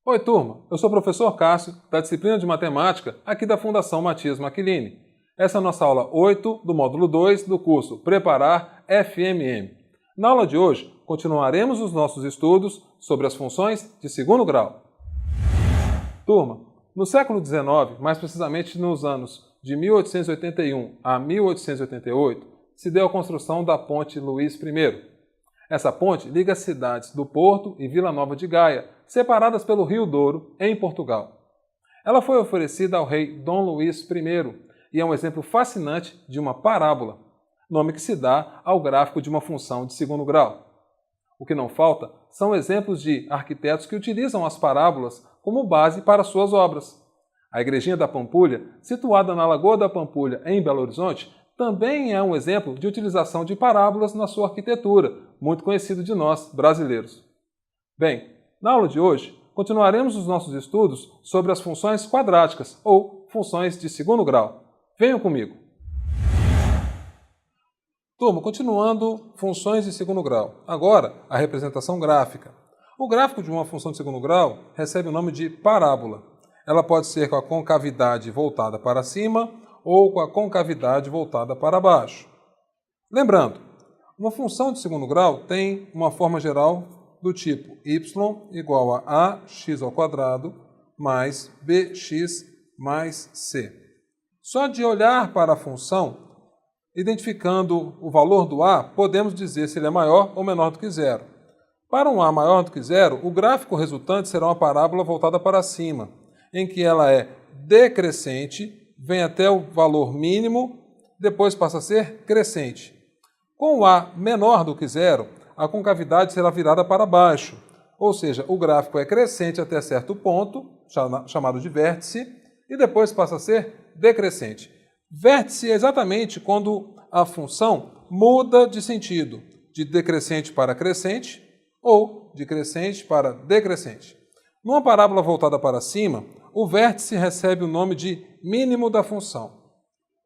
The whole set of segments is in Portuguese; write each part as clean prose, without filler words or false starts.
Oi, turma! Eu sou o professor Cássio, da disciplina de Matemática, aqui da Fundação Matias Maquilini. Essa é a nossa aula 8 do módulo 2 do curso Preparar FMM. Na aula de hoje, continuaremos os nossos estudos sobre as funções de segundo grau. Turma, no século XIX, mais precisamente nos anos de 1881 a 1888, se deu a construção da Ponte Luís I. Essa ponte liga as cidades do Porto e Vila Nova de Gaia, separadas pelo Rio Douro, em Portugal. Ela foi oferecida ao rei Dom Luís I e é um exemplo fascinante de uma parábola, nome que se dá ao gráfico de uma função de segundo grau. O que não falta são exemplos de arquitetos que utilizam as parábolas como base para suas obras. A Igrejinha da Pampulha, situada na Lagoa da Pampulha, em Belo Horizonte, também é um exemplo de utilização de parábolas na sua arquitetura, muito conhecido de nós, brasileiros. Bem, na aula de hoje, continuaremos os nossos estudos sobre as funções quadráticas, ou funções de segundo grau. Venham comigo! Turma, continuando funções de segundo grau. Agora, a representação gráfica. O gráfico de uma função de segundo grau recebe o nome de parábola. Ela pode ser com a concavidade voltada para cima ou com a concavidade voltada para baixo. Lembrando, uma função de segundo grau tem uma forma geral do tipo y igual a ax ao quadrado mais bx mais c. Só de olhar para a função, identificando o valor do a, podemos dizer se ele é maior ou menor do que zero. Para um a maior do que zero, o gráfico resultante será uma parábola voltada para cima, em que ela é decrescente, vem até o valor mínimo, depois passa a ser crescente. Com o a menor do que zero, a concavidade será virada para baixo, ou seja, o gráfico é crescente até certo ponto, chamado de vértice, e depois passa a ser decrescente. Vértice é exatamente quando a função muda de sentido, de decrescente para crescente ou de crescente para decrescente. Numa parábola voltada para cima, o vértice recebe o nome de mínimo da função,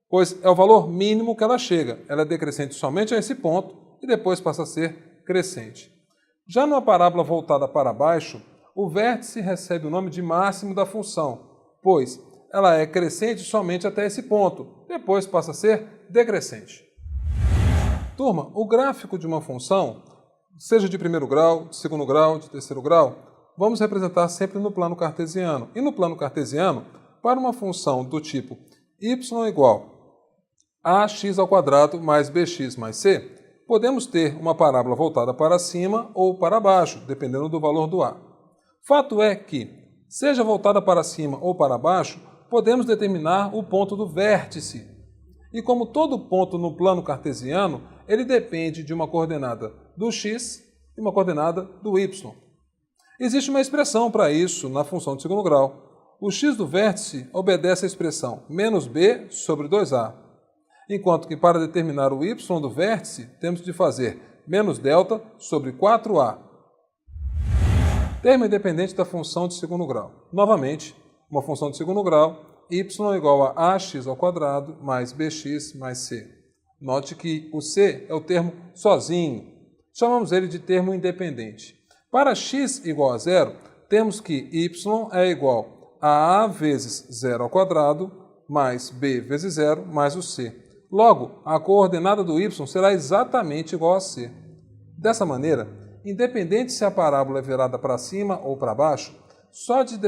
pois é o valor mínimo que ela chega. Ela é decrescente somente a esse ponto e depois passa a ser crescente. Já numa parábola voltada para baixo, o vértice recebe o nome de máximo da função, pois ela é crescente somente até esse ponto, depois passa a ser decrescente. Turma, o gráfico de uma função, seja de primeiro grau, de segundo grau, de terceiro grau, vamos representar sempre no plano cartesiano. E no plano cartesiano, para uma função do tipo y igual a ax ao quadrado mais bx mais c, podemos ter uma parábola voltada para cima ou para baixo, dependendo do valor do a. Fato é que, seja voltada para cima ou para baixo, podemos determinar o ponto do vértice. E como todo ponto no plano cartesiano, ele depende de uma coordenada do x e uma coordenada do y. Existe uma expressão para isso na função de segundo grau. O x do vértice obedece à expressão menos b sobre 2a, enquanto que para determinar o y do vértice temos de fazer menos delta sobre 4a. Termo independente da função de segundo grau. Novamente, uma função de segundo grau, y igual a ax ao quadrado mais bx mais c. Note que o c é o termo sozinho. Chamamos ele de termo independente. Para x igual a zero, temos que y é igual a vezes 0 ao quadrado mais b vezes 0 mais o c. Logo, a coordenada do y será exatamente igual a c. Dessa maneira, independente se a parábola é virada para cima ou para baixo, só de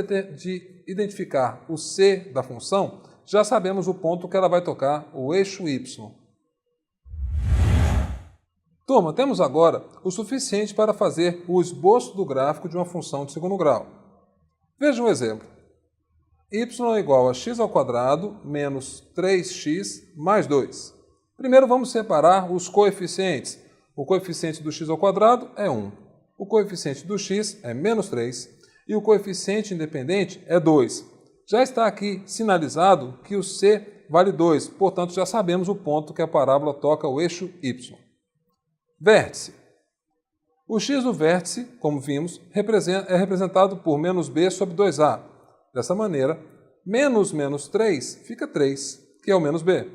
identificar o c da função, já sabemos o ponto que ela vai tocar, o eixo y. Turma, temos agora o suficiente para fazer o esboço do gráfico de uma função de segundo grau. Veja um exemplo. Y igual a x ao quadrado menos 3x mais 2. Primeiro vamos separar os coeficientes. O coeficiente do x ao quadrado é 1. O coeficiente do x é menos 3. E o coeficiente independente é 2. Já está aqui sinalizado que o c vale 2, portanto já sabemos o ponto que a parábola toca o eixo y. Vértice. O x do vértice, como vimos, é representado por menos b sobre 2a. Dessa maneira, menos 3 fica 3, que é o menos b.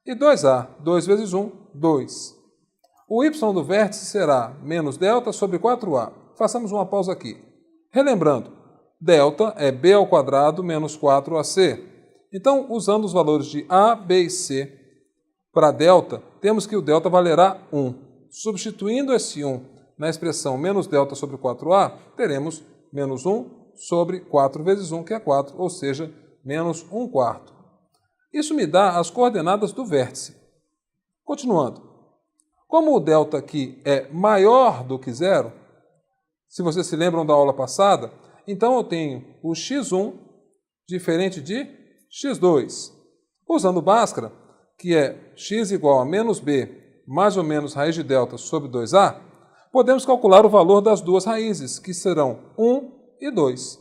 E 2a, 2 vezes 1, 2. O y do vértice será menos delta sobre 4a. Façamos uma pausa aqui. Relembrando, Delta é b ao quadrado menos 4ac. Então, usando os valores de a, b e c para delta, temos que o delta valerá 1. Substituindo esse 1 na expressão menos delta sobre 4a, teremos menos 1 sobre 4 vezes 1, que é 4, ou seja, menos 1/4. Isso me dá as coordenadas do vértice. Continuando. Como o delta aqui é maior do que zero, se vocês se lembram da aula passada, então eu tenho o x1 diferente de x2. Usando Bhaskara, que é x igual a menos b mais ou menos raiz de delta sobre 2a, podemos calcular o valor das duas raízes, que serão 1 e 2.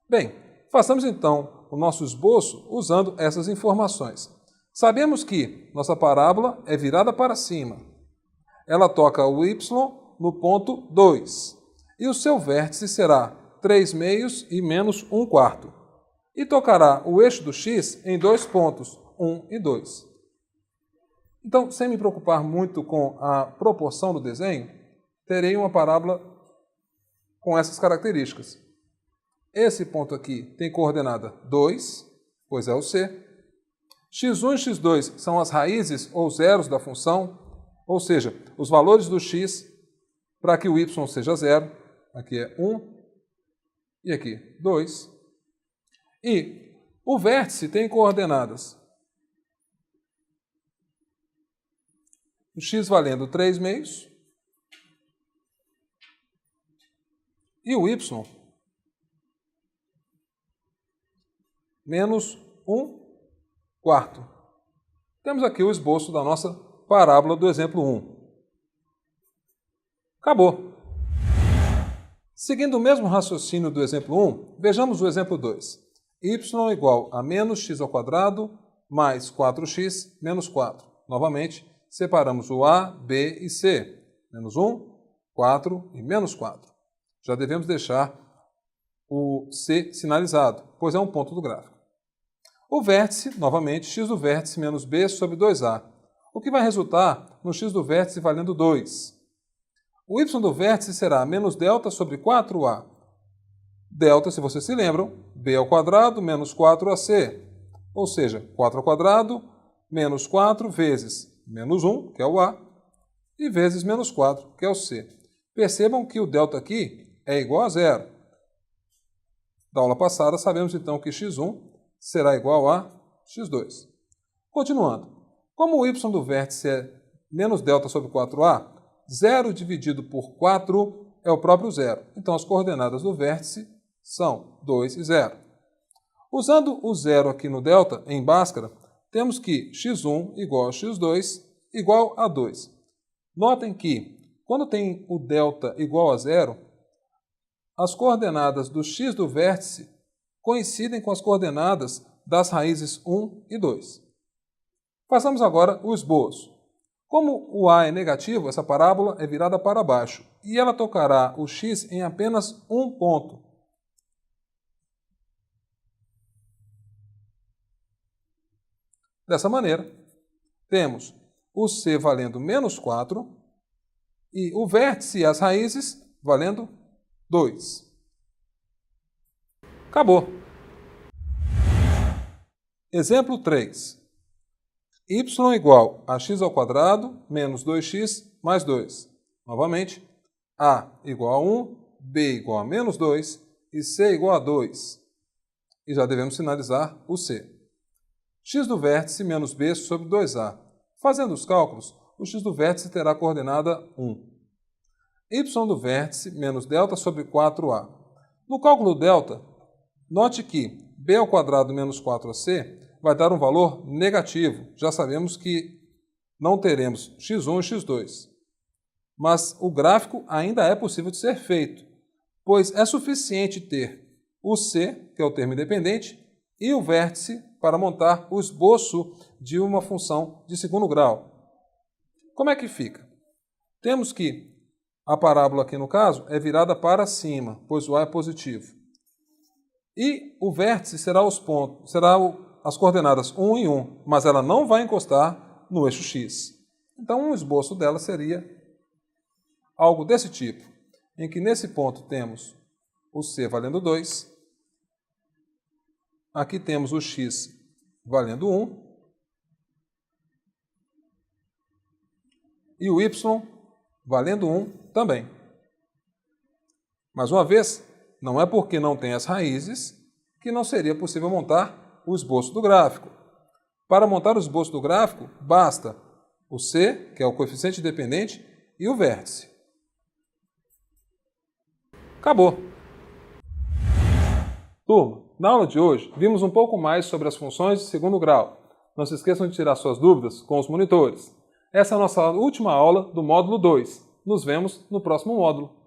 Bem, façamos então o nosso esboço usando essas informações. Sabemos que nossa parábola é virada para cima. Ela toca o y no ponto 2. E o seu vértice será 3 meios e menos 1/4. E tocará o eixo do x em dois pontos, 1 e 2. Então, sem me preocupar muito com a proporção do desenho, terei uma parábola com essas características. Esse ponto aqui tem coordenada 2, pois é o c. x1 e x2 são as raízes ou zeros da função, ou seja, os valores do x para que o y seja 0. Aqui é 1 e aqui 2. E o vértice tem coordenadas o x valendo 3 meios e o y menos 1/4. Temos aqui o esboço da nossa parábola do exemplo 1. Acabou. Seguindo o mesmo raciocínio do exemplo 1, vejamos o exemplo 2. Y igual a menos x ao quadrado mais 4x menos 4. Novamente, separamos o a, b e c. Menos 1, 4 e menos 4. Já devemos deixar o c sinalizado, pois é um ponto do gráfico. O vértice, novamente, x do vértice menos b sobre 2a, o que vai resultar no x do vértice valendo 2. O y do vértice será menos delta sobre 4a. Delta, se vocês se lembram, b ao quadrado menos 4ac, ou seja, 4 ao quadrado menos 4 vezes menos 1, que é o a, e vezes menos 4, que é o c. Percebam que o delta aqui é igual a 0. Da aula passada, sabemos então que x1 será igual a x2. Continuando. Como o y do vértice é menos delta sobre 4a, 0 dividido por 4 é o próprio zero. Então, as coordenadas do vértice são 2 e 0. Usando o zero aqui no delta, em Bhaskara, temos que x1 igual a x2 igual a 2. Notem que, quando tem o delta igual a 0, as coordenadas do x do vértice coincidem com as coordenadas das raízes 1 e 2. Façamos agora o esboço. Como o a é negativo, essa parábola é virada para baixo e ela tocará o x em apenas um ponto. Dessa maneira, temos o c valendo menos 4 e o vértice e as raízes valendo 2. Acabou. Exemplo 3. Y igual a x ao quadrado menos 2x mais 2. Novamente, a igual a 1, b igual a menos 2 e c igual a 2. E já devemos sinalizar o c. X do vértice menos b sobre 2a. Fazendo os cálculos, o x do vértice terá a coordenada 1. Y do vértice menos delta sobre 4a. No cálculo delta, note que b ao quadrado menos 4ac vai dar um valor negativo. Já sabemos que não teremos x1 e x2. Mas o gráfico ainda é possível de ser feito, pois é suficiente ter o c, que é o termo independente, e o vértice para montar o esboço de uma função de segundo grau. Como é que fica? Temos que a parábola aqui no caso é virada para cima, pois o a é positivo. E o vértice será as coordenadas 1 e 1, mas ela não vai encostar no eixo x. Então, um esboço dela seria algo desse tipo, em que nesse ponto temos o c valendo 2 Aqui temos o x valendo 1 e o y valendo 1 também. Mais uma vez, não é porque não tem as raízes que não seria possível montar o esboço do gráfico. Para montar o esboço do gráfico, basta o c, que é o coeficiente dependente, e o vértice. Acabou! Turma, na aula de hoje, vimos um pouco mais sobre as funções de segundo grau. Não se esqueçam de tirar suas dúvidas com os monitores. Essa é a nossa última aula do módulo 2. Nos vemos no próximo módulo.